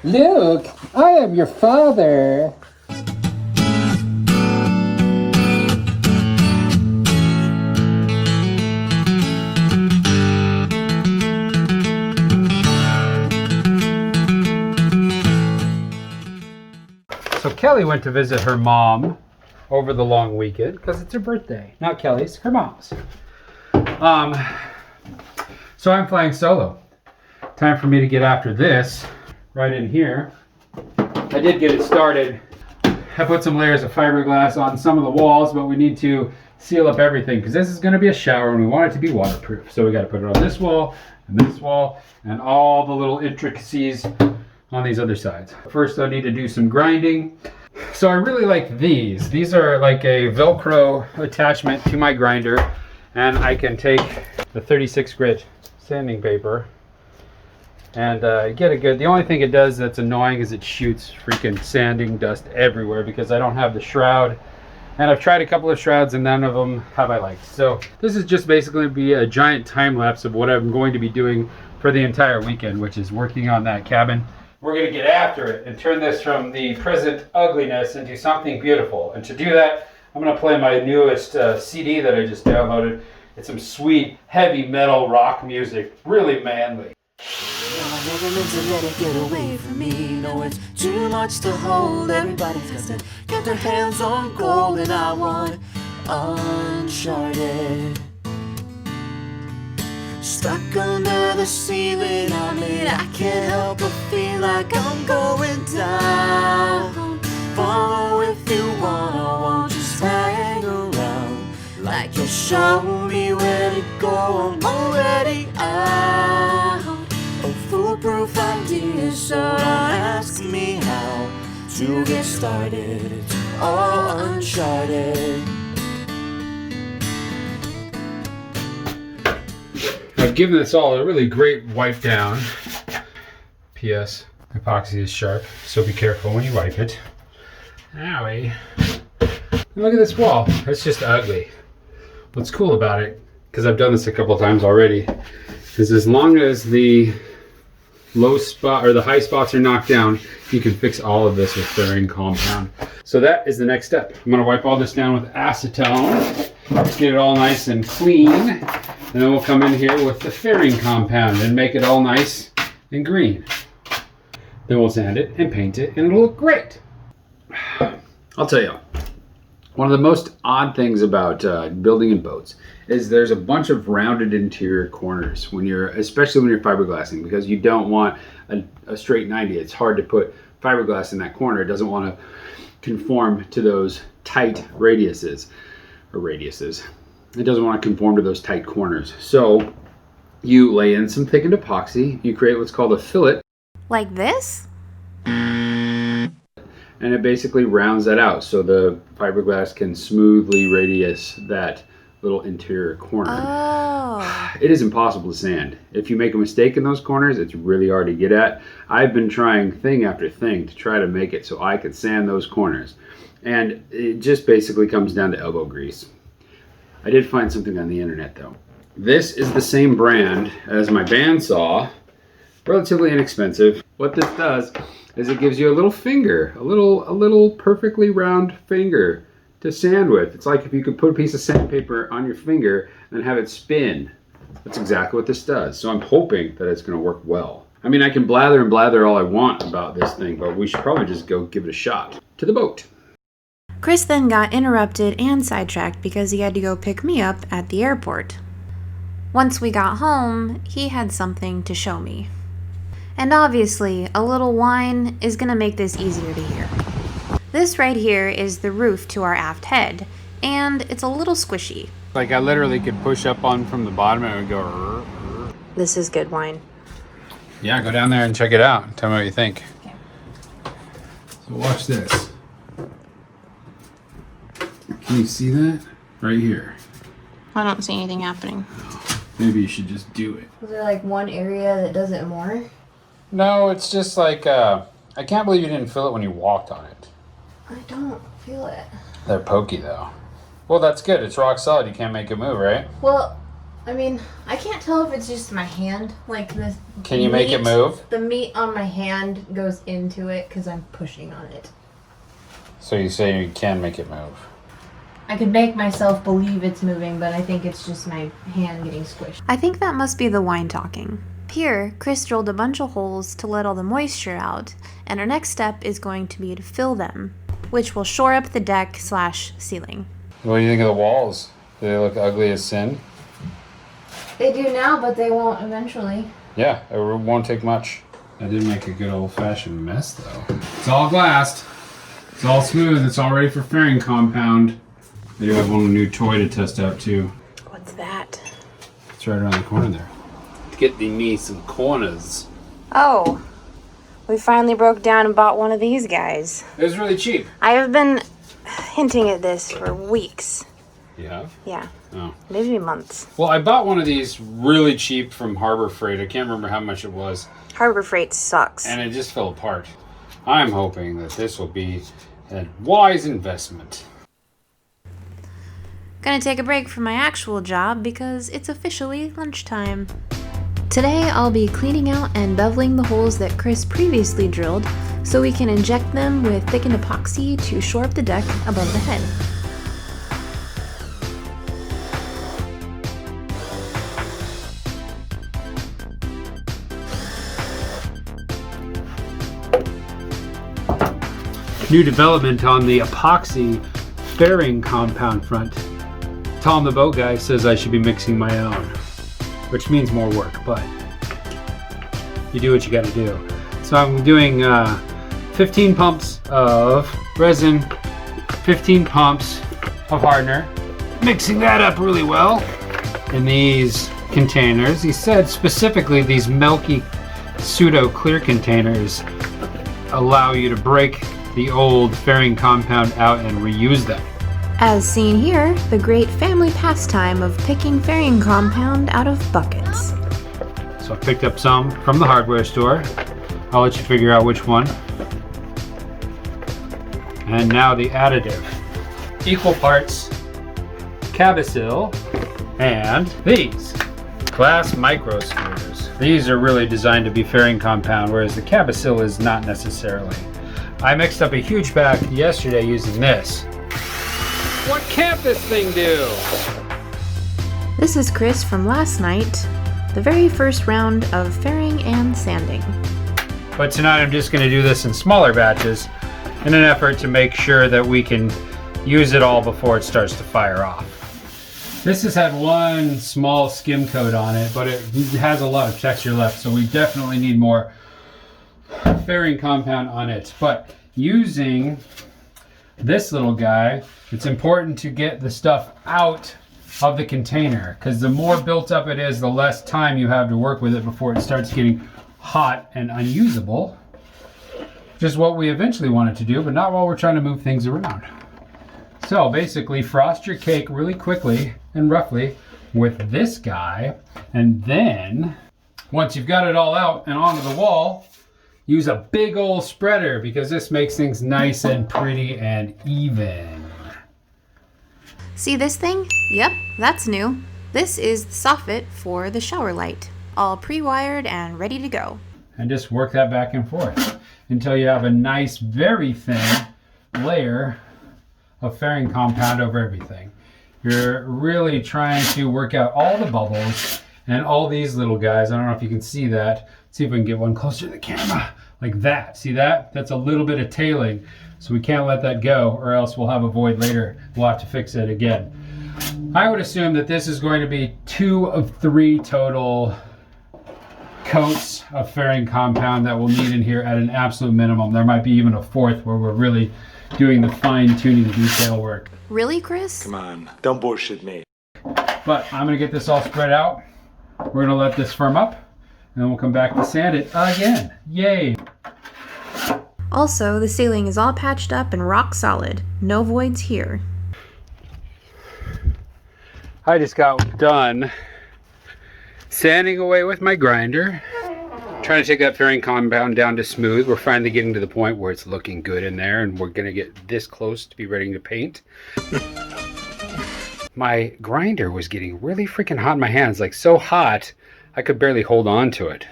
Luke, I am your father. So Kelly went to visit her mom over the long weekend because it's her birthday. Not Kelly's, her mom's. So I'm flying solo. Time for me to get after this right in here. I did get it started. I put some layers of fiberglass on some of the walls, but we need to seal up everything because this is going to be a shower and we want it to be waterproof. So we got to put it on this wall and all the little intricacies on these other sides. First I need to do some grinding. So I really like these. These are like a Velcro attachment to my grinder, and I can take the 36 grit sanding paper and get a good, the only thing it does that's annoying is it shoots freaking sanding dust everywhere because I don't have the shroud, and I've tried a couple of shrouds and none of them have I liked. So this is just basically be a giant time lapse of what I'm going to be doing for the entire weekend, which is working on that cabin. We're going to get after it and turn this from the present ugliness into something beautiful. And to do that, I'm going to play my newest CD that I just downloaded. It's some sweet, heavy metal rock music, really manly. I never meant to let it get away from me. No, it's too much to hold. Everybody's got their hands on gold, and I want uncharted. Stuck under the ceiling, I mean, I can't help but feel like I'm going down. Follow if you wanna, won't just hang around. Like you'll show me where to go, I'm already out. Oh, foolproof ideas, so don't ask me how to get started. It's all uncharted. I've given this all a really great wipe down. P.S. Epoxy is sharp, so be careful when you wipe it. Owie. And look at this wall. It's just ugly. What's cool about it, because I've done this a couple of times already, is as long as the low spot or the high spots are knocked down, you can fix all of this with fairing compound. So that is the next step. I'm going to wipe all this down with acetone. Get it all nice and clean. And then we'll come in here with the fairing compound and make it all nice and green. Then we'll sand it and paint it and it'll look great. I'll tell you, one of the most odd things about building in boats is there's a bunch of rounded interior corners when you're, especially when you're fiberglassing, because you don't want a straight 90. It's hard to put fiberglass in that corner. It doesn't want to conform to those tight radiuses. It doesn't want to conform to those tight corners. So you lay in some thickened epoxy. You create what's called a fillet. Like this? And it basically rounds that out so the fiberglass can smoothly radius that little interior corner. Oh. It is impossible to sand. If you make a mistake in those corners, it's really hard to get at. I've been trying thing after thing to try to make it so I could sand those corners. And it just basically comes down to elbow grease. I did find something on the internet though. This is the same brand as my bandsaw, relatively inexpensive. What this does is it gives you a little finger, a little perfectly round finger to sand with. It's like if you could put a piece of sandpaper on your finger and have it spin. That's exactly what this does. So I'm hoping that it's going to work well. I mean, I can blather and blather all I want about this thing, but we should probably just go give it a shot. To the boat. Chris then got interrupted and sidetracked because he had to go pick me up at the airport. Once we got home, he had something to show me. And obviously, a little wine is going to make this easier to hear. This right here is the roof to our aft head, and it's a little squishy. Like I literally could push up on from the bottom and it would go. This is good wine. Yeah, go down there and check it out. Tell me what you think. Okay. So watch this. Can you see that? Right here. I don't see anything happening. Maybe you should just do it. Is there like one area that does it more? No, it's just like, I can't believe you didn't feel it when you walked on it. I don't feel it. They're pokey though. Well, that's good. It's rock solid. You can't make it move, right? Well, I mean, I can't tell if it's just my hand. Like this. Can you make it move? The meat on my hand goes into it because I'm pushing on it. So you say you can make it move. I could make myself believe it's moving, but I think it's just my hand getting squished. I think that must be the wine talking. Here, Chris drilled a bunch of holes to let all the moisture out, and our next step is going to be to fill them, which will shore up the deck/ceiling. What do you think of the walls? Do they look ugly as sin? They do now, but they won't eventually. Yeah, it won't take much. I did make a good old-fashioned mess, though. It's all glassed. It's all smooth. It's all ready for fairing compound. I do have one new toy to test out, too. What's that? It's right around the corner there. Get me some corners. Oh, we finally broke down and bought one of these guys. It was really cheap. I have been hinting at this for weeks. You have? Yeah, Oh. maybe months. Well, I bought one of these really cheap from Harbor Freight. I can't remember how much it was. Harbor Freight sucks. And it just fell apart. I'm hoping that this will be a wise investment. Gonna take a break from my actual job because it's officially lunchtime. Today I'll be cleaning out and beveling the holes that Chris previously drilled so we can inject them with thickened epoxy to shore up the deck above the head. New development on the epoxy fairing compound front. Tom the boat guy says I should be mixing my own, which means more work, but you do what you gotta do. So I'm doing 15 pumps of resin, 15 pumps of hardener, mixing that up really well in these containers. He said specifically these milky pseudo clear containers allow you to break the old fairing compound out and reuse them. As seen here, the great family pastime of picking fairing compound out of buckets. So I picked up some from the hardware store. I'll let you figure out which one. And now the additive. Equal parts Cabicil and these glass micro spheres. These are really designed to be fairing compound, whereas the Cabicil is not necessarily. I mixed up a huge batch yesterday using this. What can't this thing do? This is Chris from last night, the very first round of fairing and sanding. But tonight I'm just going to do this in smaller batches in an effort to make sure that we can use it all before it starts to fire off. This has had one small skim coat on it, but it has a lot of texture left, so we definitely need more fairing compound on it. But using this little guy, it's important to get the stuff out of the container, because the more built up it is, the less time you have to work with it before it starts getting hot and unusable, which is what we eventually want it to do, but not while we're trying to move things around. So basically, frost your cake really quickly and roughly with this guy, and then once you've got it all out and onto the wall, use a big old spreader, because this makes things nice and pretty and even. See this thing? Yep, that's new. This is the soffit for the shower light, all pre-wired and ready to go. And just work that back and forth until you have a nice, very thin layer of fairing compound over everything. You're really trying to work out all the bubbles and all these little guys. I don't know if you can see that. Let's see if we can get one closer to the camera. Like that. See that? That's a little bit of tailing. So we can't let that go, or else we'll have a void later. We'll have to fix it again. I would assume that this is going to be 2 of 3 total coats of fairing compound that we'll need in here at an absolute minimum. There might be even a 4th where we're really doing the fine-tuning detail work. Really, Chris? Come on, don't bullshit me. But I'm going to get this all spread out. We're going to let this firm up, and then we'll come back to sand it again. Yay! Also, the ceiling is all patched up and rock solid. No voids here. I just got done sanding away with my grinder, trying to take that fairing compound down to smooth. We're finally getting to the point where it's looking good in there, and we're going to get this close to be ready to paint. my grinder was getting really freaking hot in my hands, like so hot I could barely hold on to it.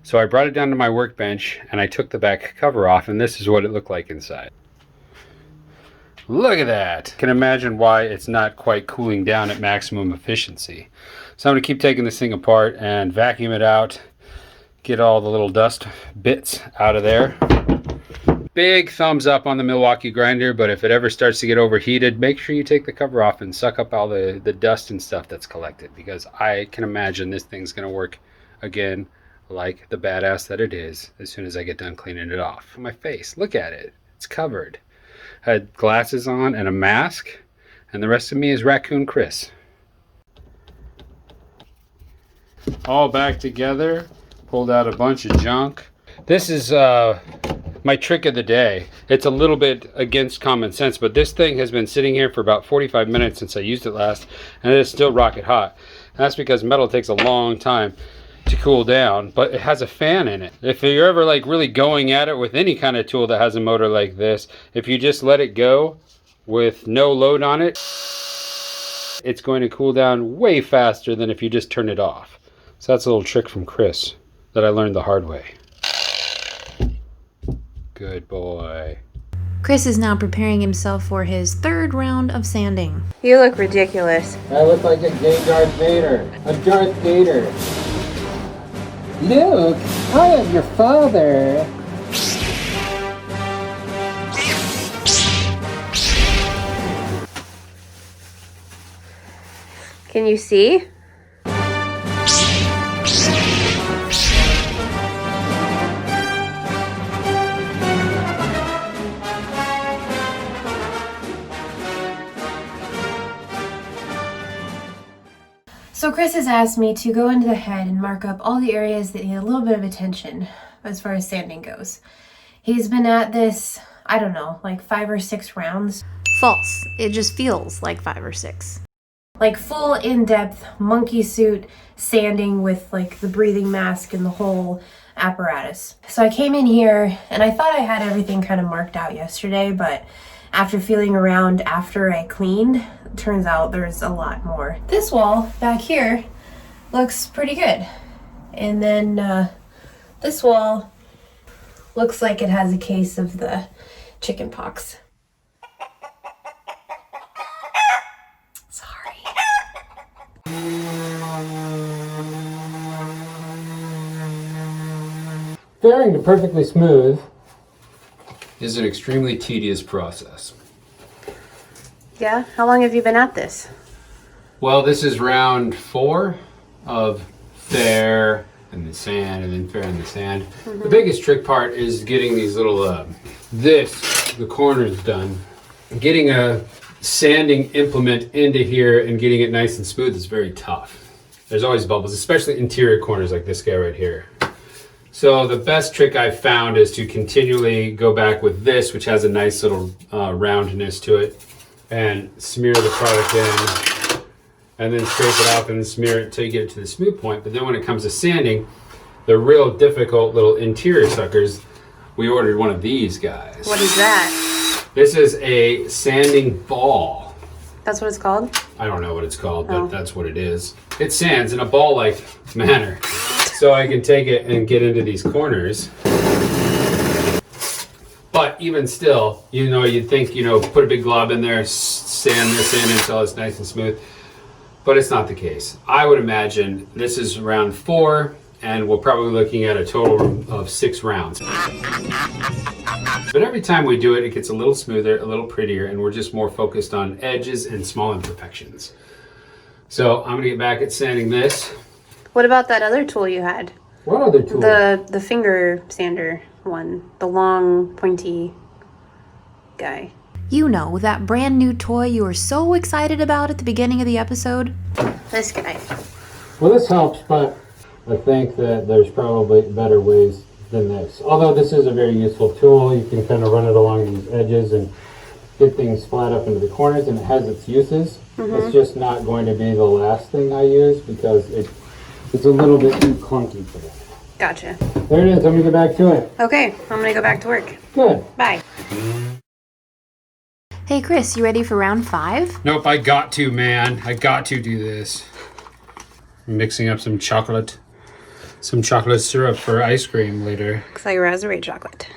So I brought it down to my workbench and I took the back cover off, and this is what it looked like inside. Look at that! Can imagine why it's not quite cooling down at maximum efficiency. So I'm going to keep taking this thing apart and vacuum it out, get all the little dust bits out of there. Big thumbs up on the Milwaukee grinder, but if it ever starts to get overheated, make sure you take the cover off and suck up all the dust and stuff that's collected, because I can imagine this thing's going to work again like the badass that it is as soon as I get done cleaning it off. My face, look at it. It's covered. I had glasses on and a mask, and the rest of me is Raccoon Chris. All back together, pulled out a bunch of junk. This is my trick of the day. It's a little bit against common sense, but this thing has been sitting here for about 45 minutes since I used it last, and it is still rocket hot. And that's because metal takes a long time to cool down, but it has a fan in it. If you're ever like really going at it with any kind of tool that has a motor like this, if you just let it go with no load on it, it's going to cool down way faster than if you just turn it off. So that's a little trick from Chris that I learned the hard way. Good boy. Chris is now preparing himself for his third round of sanding. You look ridiculous. I look like a gay Darth Vader. A Darth Vader. Luke, I am your father. Can you see? So Chris has asked me to go into the head and mark up all the areas that need a little bit of attention as far as sanding goes. He's been at this, I don't know, like 5 or 6 rounds. False. It just feels like 5 or 6. Like full in-depth monkey suit sanding with like the breathing mask and the whole apparatus. So I came in here and I thought I had everything kind of marked out yesterday, but after feeling around after I cleaned, turns out there's a lot more. This wall back here looks pretty good. And then this wall looks like it has a case of the chicken pox. Sorry. Fairing to perfectly smooth is an extremely tedious process. Yeah? How long have you been at this? Well, this is round 4 of fair and then sand and then fair and then sand. Mm-hmm. The biggest trick part is getting these little, the corners done. Getting a sanding implement into here and getting it nice and smooth is very tough. There's always bubbles, especially interior corners like this guy right here. So the best trick I've found is to continually go back with this, which has a nice little roundness to it, and smear the product in, and then scrape it off and smear it until you get it to the smooth point. But then when it comes to sanding, the real difficult little interior suckers, we ordered one of these guys. What is that? This is a sanding ball. That's what it's called? I don't know what it's called, but that's what it is. It sands in a ball-like manner. So I can take it and get into these corners. But even still, you know, you'd think, you know, put a big glob in there, sand this in until it's nice and smooth. But it's not the case. I would imagine this is round 4, and we're probably looking at a total of 6 rounds. But every time we do it, it gets a little smoother, a little prettier, and we're just more focused on edges and small imperfections. So I'm gonna get back at sanding this. What about that other tool you had? What other tool? The finger sander one. The long, pointy guy. You know, that brand new toy you were so excited about at the beginning of the episode? This guy. Well, this helps, but I think that there's probably better ways than this. Although this is a very useful tool, you can kind of run it along these edges and get things flat up into the corners, and it has its uses. Mm-hmm. It's just not going to be the last thing I use because it's a little bit too clunky for that. Gotcha. There it is. I'm going to get back to it. Okay, I'm going to go back to work. Good. Bye. Hey Chris, you ready for round 5? Nope, I got to, man. I got to do this. I'm mixing up some chocolate syrup for ice cream later. Looks like raspberry chocolate.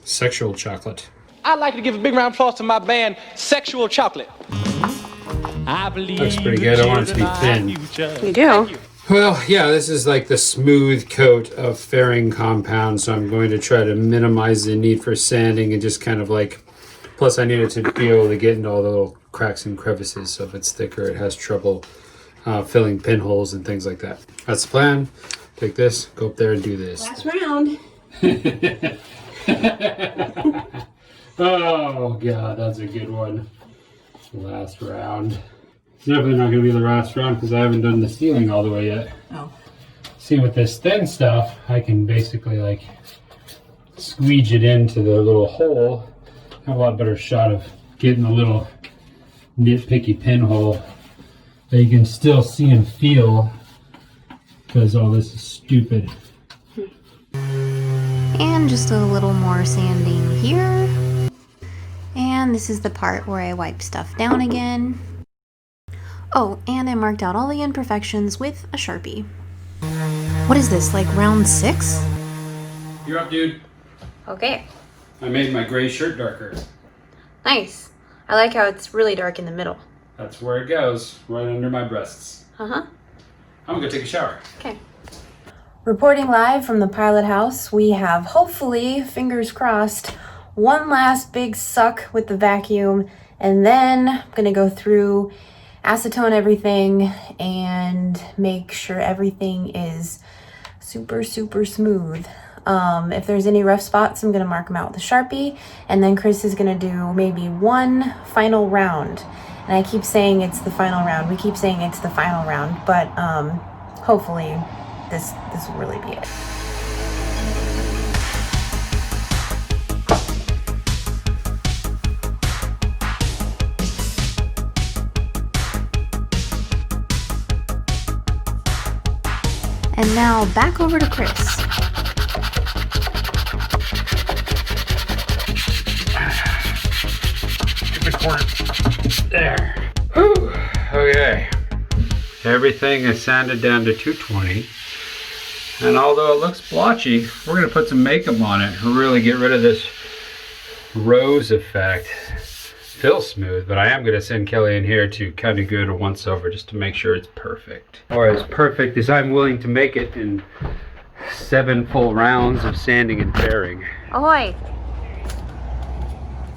Sexual chocolate. I'd like to give a big round of applause to my band, Sexual Chocolate. I believe looks pretty good. I want it to be thin. You do? Well, yeah, this is like the smooth coat of fairing compound, so I'm going to try to minimize the need for sanding and just kind of like, plus I need it to be able to get into all the little cracks and crevices, so if it's thicker it has trouble filling pinholes and things like that. That's the plan. Take this, go up there and do this. Last round. Oh god, that's a good one. Last round. It's definitely not going to be the last round because I haven't done the sealing all the way yet. Oh. See, with this thin stuff, I can basically like squeege it into the little hole. Have a lot better shot of getting the little nitpicky pinhole that you can still see and feel because all this is stupid. And just a little more sanding here. And this is the part where I wipe stuff down again. Oh, and I marked out all the imperfections with a Sharpie. What is this, like round 6? You're up, dude. Okay. I made my gray shirt darker. Nice. I like how it's really dark in the middle. That's where it goes, right under my breasts. Uh-huh. I'm gonna go take a shower. Okay. Reporting live from the pilot house, we have hopefully, fingers crossed, one last big suck with the vacuum, and then I'm gonna go through, acetone everything, and make sure everything is super, super smooth. If there's any rough spots, I'm gonna mark them out with a Sharpie, and then Chris is gonna do maybe one final round. And I keep saying it's the final round. We keep saying it's the final round, but hopefully this will really be it. And now back over to Chris. Get the corner. There. Whew. Okay. Everything is sanded down to 220. And although it looks blotchy, we're going to put some makeup on it and really get rid of this rose effect. Feels smooth, but I am going to send Kelly in here to kind of do a once over just to make sure it's perfect. Or as perfect as I'm willing to make it in 7 full rounds of sanding and fairing. Ahoy!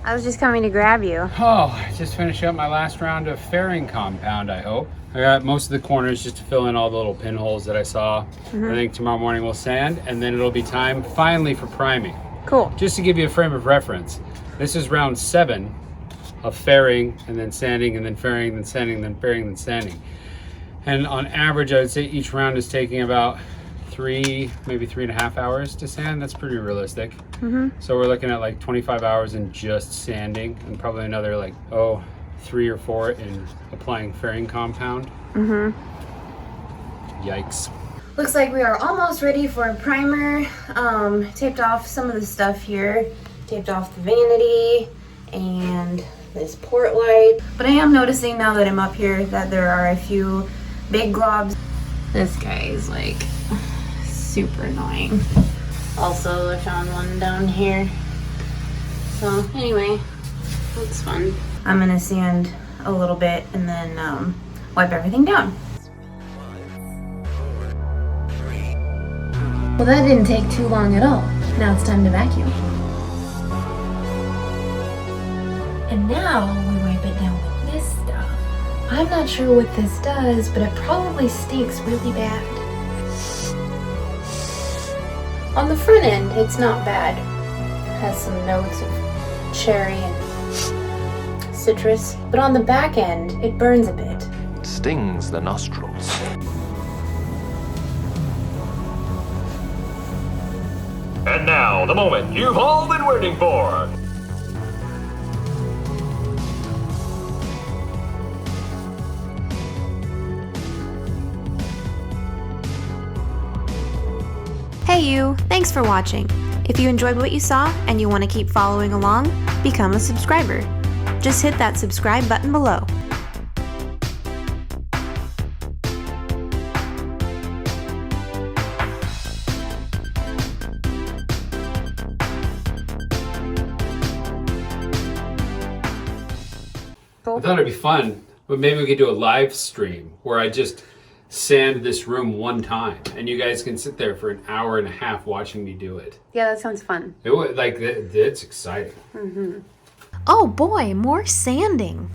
I was just coming to grab you. Oh, just finished up my last round of fairing compound, I hope. I got most of the corners just to fill in all the little pinholes that I saw. I think tomorrow morning we'll sand, and then it'll be time finally for priming. Cool. Just to give you a frame of reference, this is round 7 of fairing, and then sanding, and then fairing, then sanding, then fairing, then sanding. And on average, I would say each round is taking about 3, maybe 3.5 hours to sand. That's pretty realistic. So we're looking at like 25 hours in just sanding, and probably another like 3 or 4 in applying fairing compound. Yikes. Looks like we are almost ready for a primer. Taped off some of the stuff here. Taped off the vanity and this port light. But I am noticing now that I'm up here that there are a few big globs. This guy is like super annoying. Also, I found one down here. So anyway, that's fun. I'm gonna sand a little bit and then wipe everything down. Well, that didn't take too long at all. Now it's time to vacuum. And now we wipe it down with this stuff. I'm not sure what this does, but it probably stinks really bad. On the front end, it's not bad. It has some notes of cherry and citrus. But on the back end, it burns a bit. It stings the nostrils. And now, the moment you've all been waiting for. Hey you, thanks for watching. If you enjoyed what you saw and you want to keep following along, become a subscriber. Just hit that subscribe button below. I thought it'd be fun, but maybe we could do a live stream where I just sand this room one time, and you guys can sit there for an hour and a half watching me do it. Yeah, that sounds fun. It would, like, it's exciting. Oh boy, more sanding.